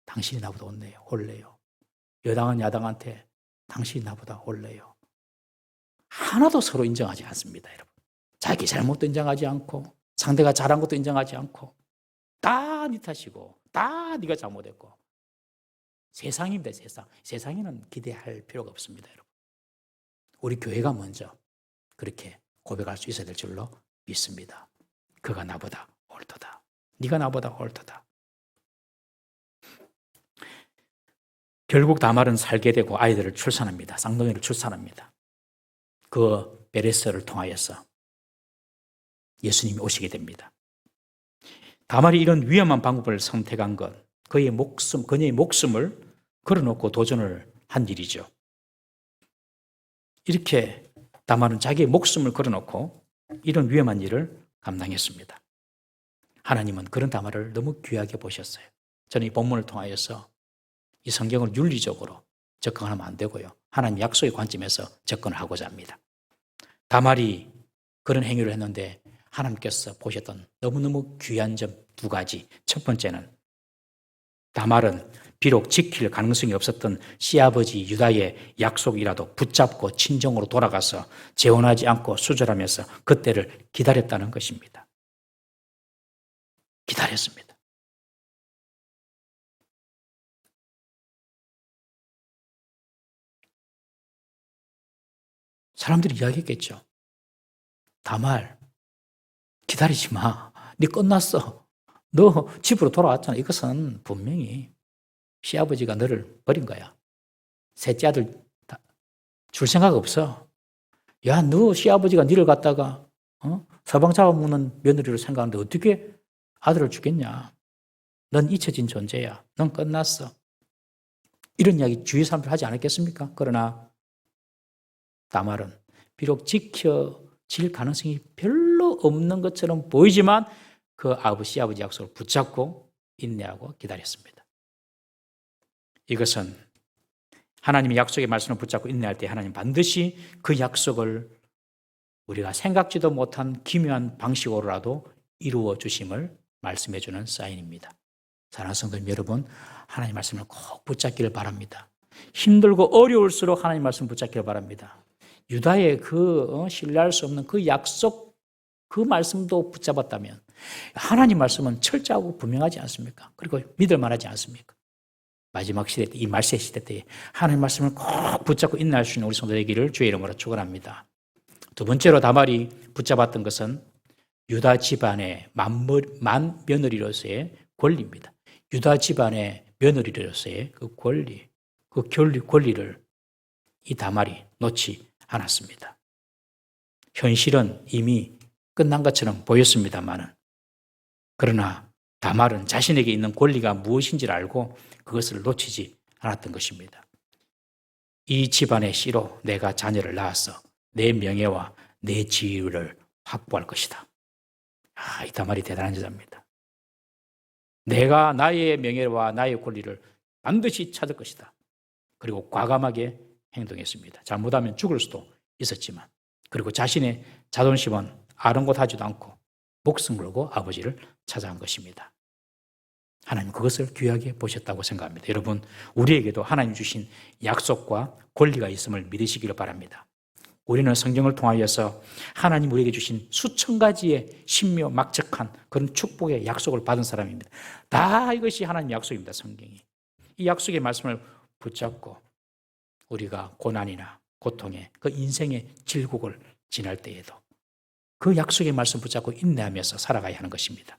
당신이 나보다 옳네요. 여당은 야당한테 당신이 나보다 옳네요. 하나도 서로 인정하지 않습니다, 여러분. 자기 잘못도 인정하지 않고 상대가 잘한 것도 인정하지 않고 다 네 탓이고 다 네가 잘못했고. 세상입니다, 세상. 세상에는 기대할 필요가 없습니다, 여러분. 우리 교회가 먼저 그렇게 고백할 수 있어야 될 줄로 믿습니다. 그가 나보다 옳도다. 네가 나보다 옳도다. 결국 다말은 살게 되고 아이들을 출산합니다. 쌍둥이를 출산합니다. 그 베레스를 통하여서 예수님이 오시게 됩니다. 다말이 이런 위험한 방법을 선택한 것, 그녀의 목숨을 걸어놓고 도전을 한 일이죠. 이렇게 다말은 자기의 목숨을 걸어놓고 이런 위험한 일을 감당했습니다. 하나님은 그런 다말을 너무 귀하게 보셨어요. 저는 이 본문을 통하여서 이 성경을 윤리적으로 접근하면 안 되고요. 하나님 약속의 관점에서 접근을 하고자 합니다. 다말이 그런 행위를 했는데 하나님께서 보셨던 너무너무 귀한 점 두 가지. 첫 번째는 다말은 비록 지킬 가능성이 없었던 시아버지 유다의 약속이라도 붙잡고 친정으로 돌아가서 재혼하지 않고 수절하면서 그때를 기다렸다는 것입니다. 기다렸습니다. 사람들이 이야기했겠죠. 다말, 기다리지 마. 네 끝났어. 너 집으로 돌아왔잖아. 이것은 분명히 시아버지가 너를 버린 거야. 셋째 아들 줄 생각 없어. 야, 너 시아버지가 너를 갖다가 서방 잡아먹는 며느리로 생각하는데 어떻게 아들을 주겠냐. 넌 잊혀진 존재야. 넌 끝났어. 이런 이야기 주위 사람들 하지 않았겠습니까? 그러나 다말은 비록 지켜질 가능성이 별로 없는 것처럼 보이지만 그 시아버지 약속을 붙잡고 인내하고 기다렸습니다. 이것은 하나님의 약속의 말씀을 붙잡고 인내할 때 하나님 반드시 그 약속을 우리가 생각지도 못한 기묘한 방식으로라도 이루어 주심을 말씀해 주는 사인입니다. 사랑하는 성도님 여러분, 하나님 말씀을 꼭 붙잡기를 바랍니다. 힘들고 어려울수록 하나님 말씀 붙잡기를 바랍니다. 유다의 신뢰할 수 없는 그 약속, 그 말씀도 붙잡았다면 하나님 말씀은 철저하고 분명하지 않습니까? 그리고 믿을 만하지 않습니까? 마지막 시대 때, 이 말세 시대 때 하나님 말씀을 꼭 붙잡고 인내할 수 있는 우리 성도 되기를 주의 이름으로 축원합니다. 두 번째로 다말이 붙잡았던 것은 유다 집안의 만며느리로서의 권리입니다. 유다 집안의 며느리로서의 그 권리를 이 다말이 놓지 않았습니다. 현실은 이미 끝난 것처럼 보였습니다만은 그러나 다말은 자신에게 있는 권리가 무엇인지를 알고 그것을 놓치지 않았던 것입니다. 이 집안의 씨로 내가 자녀를 낳아서 내 명예와 내 지위를 확보할 것이다. 이 다말이 대단한 여자입니다. 내가 나의 명예와 나의 권리를 반드시 찾을 것이다. 그리고 과감하게 행동했습니다. 잘못하면 죽을 수도 있었지만, 그리고 자신의 자존심은 아랑곳하지도 않고 목숨 걸고 아버지를 찾아간 것입니다. 하나님 그것을 귀하게 보셨다고 생각합니다. 여러분, 우리에게도 하나님 주신 약속과 권리가 있음을 믿으시기를 바랍니다. 우리는 성경을 통하여서 하나님 우리에게 주신 수천 가지의 신묘막측한 그런 축복의 약속을 받은 사람입니다. 다 이것이 하나님 약속입니다. 성경이. 이 약속의 말씀을 붙잡고 우리가 고난이나 고통에 그 인생의 질곡을 지날 때에도 그 약속의 말씀 붙잡고 인내하면서 살아가야 하는 것입니다.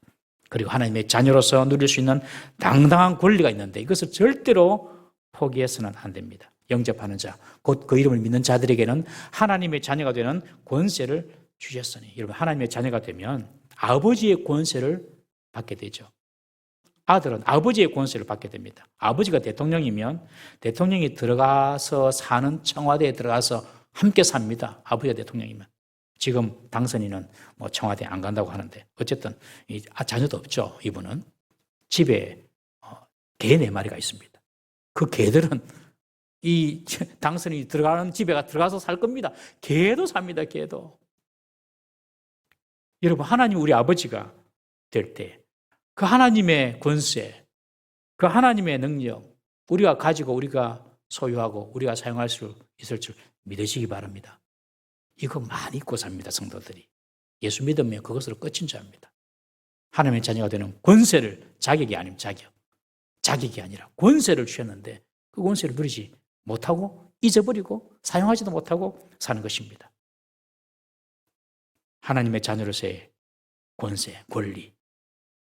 그리고 하나님의 자녀로서 누릴 수 있는 당당한 권리가 있는데 이것을 절대로 포기해서는 안 됩니다. 영접하는 자, 곧 그 이름을 믿는 자들에게는 하나님의 자녀가 되는 권세를 주셨으니, 여러분 하나님의 자녀가 되면 아버지의 권세를 받게 되죠. 아들은 아버지의 권세를 받게 됩니다. 아버지가 대통령이면 대통령이 들어가서 사는 청와대에 들어가서 함께 삽니다. 아버지가 대통령이면. 지금 당선인은 뭐 청와대 안 간다고 하는데 어쨌든 자녀도 없죠. 이분은 집에 개 4마리가 있습니다. 그 개들은 이 당선인이 들어가는 집에 들어가서 살 겁니다. 개도 삽니다. 개도. 여러분 하나님 우리 아버지가 될 때 그 하나님의 권세, 그 하나님의 능력 우리가 가지고 우리가 소유하고 우리가 사용할 수 있을 줄 믿으시기 바랍니다. 이거 많이 잊고 삽니다. 성도들이. 예수 믿으면 그것으로 끝인 줄 압니다. 하나님의 자녀가 되는 권세를, 자격이 아니면 자격이 아니라 권세를 주셨는데 그 권세를 누리지 못하고 잊어버리고 사용하지도 못하고 사는 것입니다. 하나님의 자녀로서의 권세, 권리.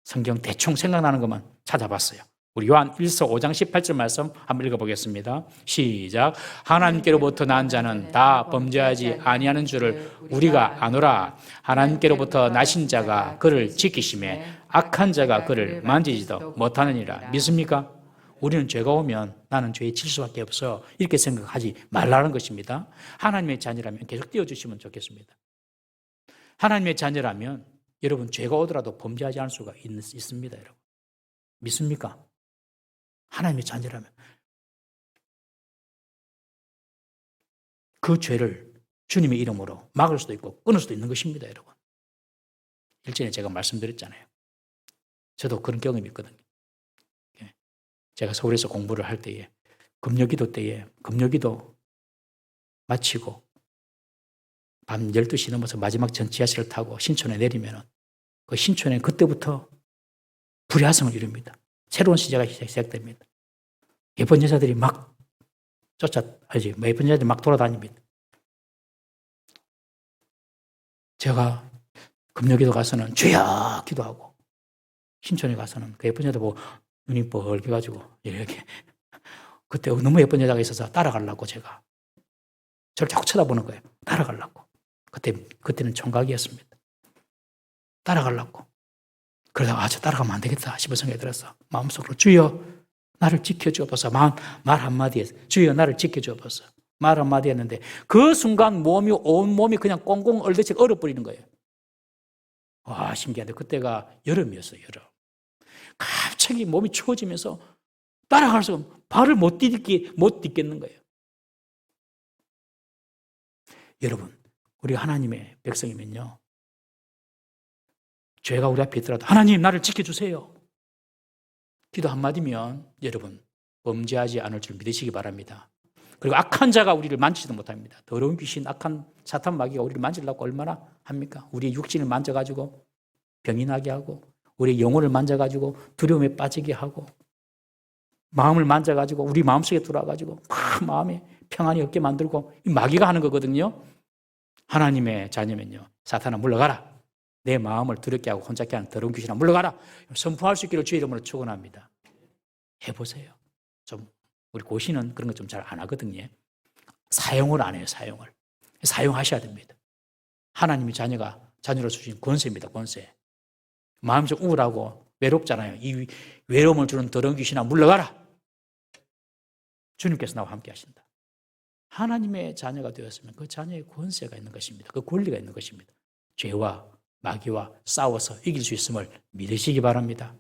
성경 대충 생각나는 것만 찾아봤어요. 우리 요한 1서 5장 18절 말씀 한번 읽어보겠습니다. 시작. 하나님께로부터 난 자는 다 범죄하지 아니하는 줄을 우리가 아노라. 하나님께로부터 나신 자가 그를 지키심에 악한 자가 그를 만지지도 못하느니라. 믿습니까? 우리는 죄가 오면 나는 죄에 질 수밖에 없어. 이렇게 생각하지 말라는 것입니다. 하나님의 자녀라면 계속 띄워주시면 좋겠습니다. 하나님의 자녀라면 여러분 죄가 오더라도 범죄하지 않을 수가 있습니다. 여러분. 믿습니까? 하나님의 자녀라면 그 죄를 주님의 이름으로 막을 수도 있고 끊을 수도 있는 것입니다. 여러분. 일전에 제가 말씀드렸잖아요. 저도 그런 경험이 있거든요. 제가 서울에서 공부를 할 때에 금요기도 마치고 밤 12시 넘어서 마지막 전 지하철을 타고 신촌에 내리면 그 신촌에 그때부터 불야성을 이룹니다. 새로운 시대가 시작됩니다. 예쁜 여자들이 막 예쁜 여자들이 막 돌아다닙니다. 제가 금요기도 가서는 주여 기도하고 신촌에 가서는 그 예쁜 여자 보고 눈이 뻘개가지고 이렇게 그때 너무 예쁜 여자가 있어서 따라가려고 제가 저를 자꾸 쳐다보는 거예요. 따라가려고. 그때는 총각이었습니다. 따라가려고. 그러다가 저 따라가면 안 되겠다 싶은 생각이 들었어. 마음속으로 주여 나를 지켜주옵소서. 말 한마디에 주여 나를 지켜주옵소서. 말 한마디 했는데 그 순간 온 몸이 그냥 꽁꽁 얼대체 얼어버리는 거예요. 와 신기한데 그때가 여름이었어요. 여름. 갑자기 몸이 추워지면서 따라갈 수가 발을 못 딛겠는 거예요. 여러분 우리 하나님의 백성이면요. 죄가 우리 앞에 있더라도 하나님 나를 지켜주세요. 기도 한마디면 여러분 범죄하지 않을 줄 믿으시기 바랍니다. 그리고 악한 자가 우리를 만지지도 못합니다. 더러운 귀신, 악한 사탄 마귀가 우리를 만지려고 얼마나 합니까? 우리의 육신을 만져가지고 병이 나게 하고 우리의 영혼을 만져가지고 두려움에 빠지게 하고 마음을 만져가지고 우리 마음속에 들어와가지고 막 마음에 평안이 없게 만들고 이 마귀가 하는 거거든요. 하나님의 자녀면요. 사탄아 물러가라. 내 마음을 두렵게 하고 혼잡게 하는 더러운 귀신아 물러가라. 선포할 수 있기를 주의 이름으로 축원합니다. 해보세요. 좀 우리 고신은 그런 거 좀 잘 안 하거든요. 사용을 안 해요. 사용하셔야 됩니다. 하나님이 자녀로 주신 권세입니다. 권세. 마음이 좀 우울하고 외롭잖아요. 이 외로움을 주는 더러운 귀신아 물러가라. 주님께서 나와 함께 하신다. 하나님의 자녀가 되었으면 그 자녀의 권세가 있는 것입니다. 그 권리가 있는 것입니다. 죄와 마귀와 싸워서 이길 수 있음을 믿으시기 바랍니다.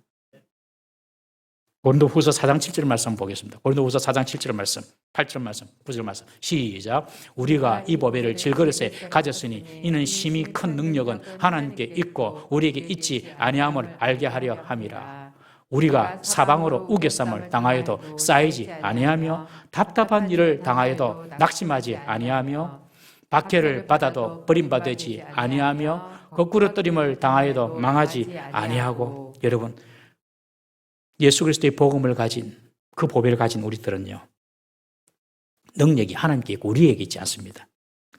고린도후서 4장 7절 말씀 보겠습니다. 고린도후서 4장 7절 말씀, 8절 말씀, 9절 말씀. 시작. 우리가 이 보배를 질그릇에 가졌으니 이는 심히 큰 능력은 하나님께 있고 우리에게 있지 아니함을 알게 하려 함이라. 우리가 사방으로 우겨쌈을 당하여도 쌓이지 아니하며 답답한 일을 당하여도 낙심하지 아니하며 박해를 받아도 버림받지 아니하며 거꾸로 뜨림을 당하여도 망하지 아니하고. 여러분, 예수 그리스도의 복음을 가진, 그 보배를 가진 우리들은요, 능력이 하나님께 있고 우리에게 있지 않습니다.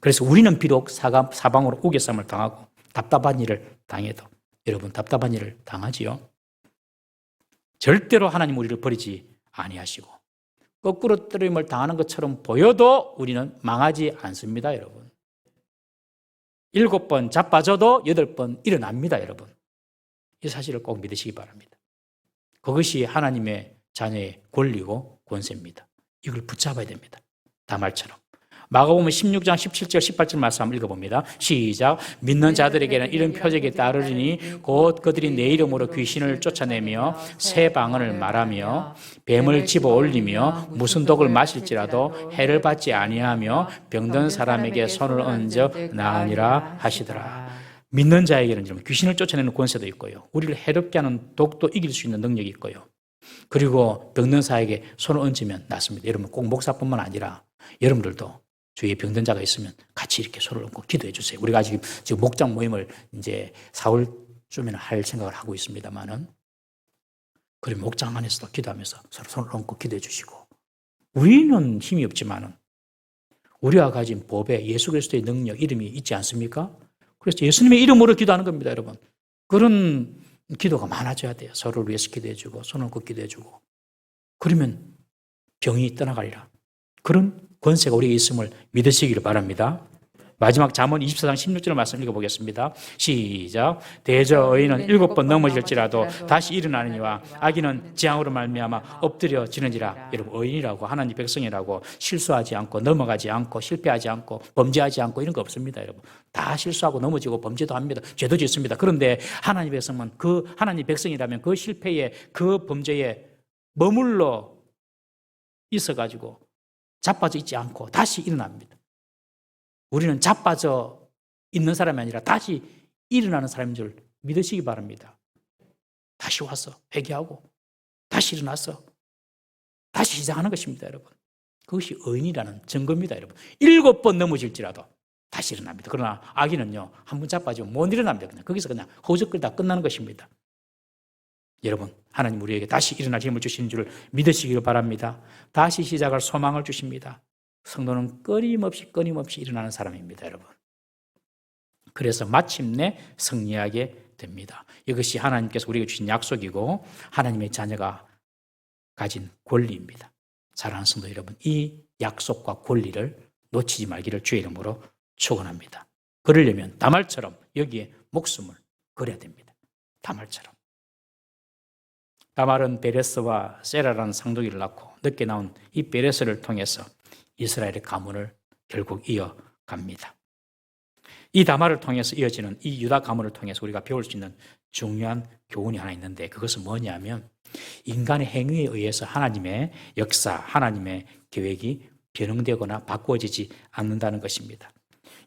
그래서 우리는 비록 사방으로 우겨쌈을 당하고 답답한 일을 당해도, 여러분, 답답한 일을 당하지요. 절대로 하나님 우리를 버리지 아니하시고 거꾸로 뜨림을 당하는 것처럼 보여도 우리는 망하지 않습니다, 여러분. 7번 자빠져도 8번 일어납니다, 여러분. 이 사실을 꼭 믿으시기 바랍니다. 그것이 하나님의 자녀의 권리고 권세입니다. 이걸 붙잡아야 됩니다. 다말처럼. 마가복음 16장 17절 18절 말씀 한번 읽어봅니다. 시작. 믿는 자들에게는 이런 표적이 따르리니 곧 그들이 내 이름으로 귀신을 쫓아내며 새 방언을 말하며 뱀을 집어 올리며 무슨 독을 마실지라도 해를 받지 아니하며 병든 사람에게 손을 얹어 나으니라 하시더라. 믿는 자에게는 귀신을 쫓아내는 권세도 있고요, 우리를 해롭게 하는 독도 이길 수 있는 능력이 있고요, 그리고 병든 자에게 손을 얹으면 낫습니다. 여러분, 꼭 목사뿐만 아니라 여러분들도 주위에 병든 자가 있으면 같이 이렇게 손을 얹고 기도해 주세요. 우리가 지금 목장 모임을 이제 4월쯤에는 할 생각을 하고 있습니다만은, 그리고 목장 안에서도 기도하면서 서로 손을 얹고 기도해 주시고. 우리는 힘이 없지만은 우리가 가진 법에 예수 그리스도의 능력, 이름이 있지 않습니까? 그래서 예수님의 이름으로 기도하는 겁니다, 여러분. 그런 기도가 많아져야 돼요. 서로를 위해서 기도해 주고 손을 얹고 기도해 주고. 그러면 병이 떠나가리라. 그런 권세가 우리에게 있음을 믿으시기를 바랍니다. 마지막 잠언 24장 16절 말씀 읽어보겠습니다. 시작. 대저 의인은 7번 넘어질지라도 다시 일어나느니와 악인은 재앙으로 말미암아 엎드려지느니라. 여러분, 의인이라고, 하나님 백성이라고 실수하지 않고 넘어가지 않고 실패하지 않고 범죄하지 않고 이런 거 없습니다, 여러분. 다 실수하고 넘어지고 범죄도 합니다. 죄도 짓습니다. 그런데 하나님 백성은, 그 하나님 백성이라면 그 실패에, 그 범죄에 머물러 있어가지고 자빠져 있지 않고 다시 일어납니다. 우리는 자빠져 있는 사람이 아니라 다시 일어나는 사람인 줄 믿으시기 바랍니다. 다시 와서 회개하고 다시 일어나서 다시 시작하는 것입니다, 여러분. 그것이 의인이라는 증거입니다, 여러분. 7번 넘어질지라도 다시 일어납니다. 그러나 악인은요, 한 번 자빠지면 못 일어납니다. 그냥 거기서 그냥 허우적거리다 끝나는 것입니다. 여러분, 하나님 우리에게 다시 일어날 힘을 주시는 줄 믿으시기를 바랍니다. 다시 시작할 소망을 주십니다. 성도는 끊임없이 일어나는 사람입니다, 여러분. 그래서 마침내 승리하게 됩니다. 이것이 하나님께서 우리에게 주신 약속이고 하나님의 자녀가 가진 권리입니다. 사랑하는 성도 여러분, 이 약속과 권리를 놓치지 말기를 주의 이름으로 축원합니다. 그러려면 다말처럼 여기에 목숨을 걸어야 됩니다. 다말처럼. 다말은 베레스와 세라라는 상도기를 낳고 늦게 나온 이 베레스를 통해서 이스라엘의 가문을 결국 이어갑니다. 이 다말을 통해서 이어지는 이 유다 가문을 통해서 우리가 배울 수 있는 중요한 교훈이 하나 있는데, 그것은 뭐냐면 인간의 행위에 의해서 하나님의 역사, 하나님의 계획이 변형되거나 바꾸어지지 않는다는 것입니다.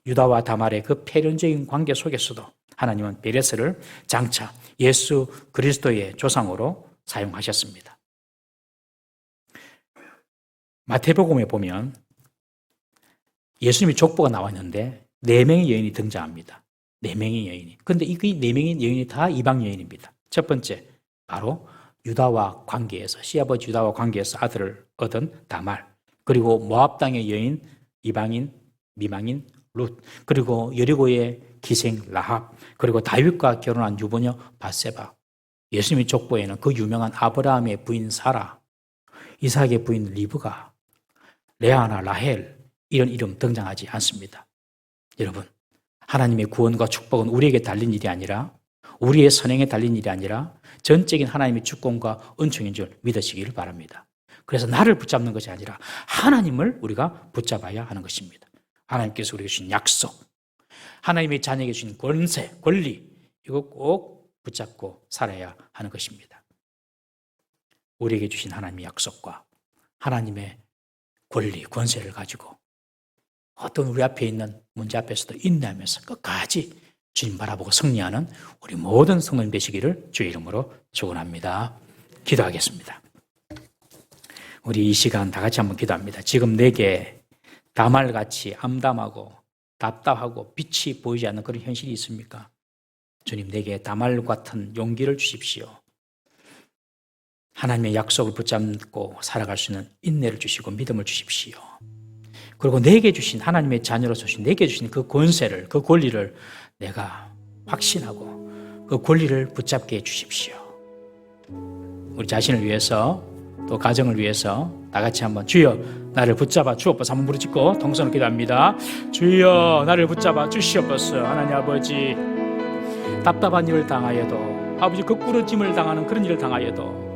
유다와 다말의 그 폐륜적인 관계 속에서도 하나님은 베레스를 장차 예수 그리스도의 조상으로 사용하셨습니다. 마태복음에 보면 예수님의 족보가 나와 있는데 4명의 여인이 등장합니다. 4명의 여인이. 그런데 이 4명의 여인이 다 이방 여인입니다. 첫 번째, 바로 유다와 관계에서, 시아버지 유다와 관계에서 아들을 얻은 다말, 그리고 모압 땅의 여인, 이방인, 미망인 룻, 그리고 여리고의 기생 라합, 그리고 다윗과 결혼한 유부녀 밧세바. 예수님의 족보에는 그 유명한 아브라함의 부인 사라, 이삭의 부인 리브가, 레아나 라헬, 이런 이름 등장하지 않습니다. 여러분, 하나님의 구원과 축복은 우리에게 달린 일이 아니라, 우리의 선행에 달린 일이 아니라 전적인 하나님의 주권과 은총인 줄 믿으시기를 바랍니다. 그래서 나를 붙잡는 것이 아니라 하나님을 우리가 붙잡아야 하는 것입니다. 하나님께서 우리에게 주신 약속, 하나님의 자녀에게 주신 권세, 권리, 이거 꼭 붙잡고 살아야 하는 것입니다. 우리에게 주신 하나님의 약속과 하나님의 권리, 권세를 가지고 어떤 우리 앞에 있는 문제 앞에서도 인내하면서 끝까지 주님 바라보고 승리하는 우리 모든 성도님 되시기를 주의 이름으로 축원합니다. 기도하겠습니다. 우리 이 시간 다 같이 한번 기도합니다. 지금 내게 다말같이 암담하고 답답하고 빛이 보이지 않는 그런 현실이 있습니까? 주님, 내게 다말 같은 용기를 주십시오. 하나님의 약속을 붙잡고 살아갈 수 있는 인내를 주시고 믿음을 주십시오. 그리고 내게 주신 하나님의 자녀로서 주신 내게 주신 그 권세를, 그 권리를 내가 확신하고 그 권리를 붙잡게 해 주십시오. 우리 자신을 위해서 또 가정을 위해서 다 같이 한번 주여 나를 붙잡아 주옵소서 한번 부르짖고 동성으로 기도합니다. 주여 나를 붙잡아 주시옵소서. 하나님 아버지, 답답한 일을 당하여도 아버지 거꾸러짐을 당하는 그런 일을 당하여도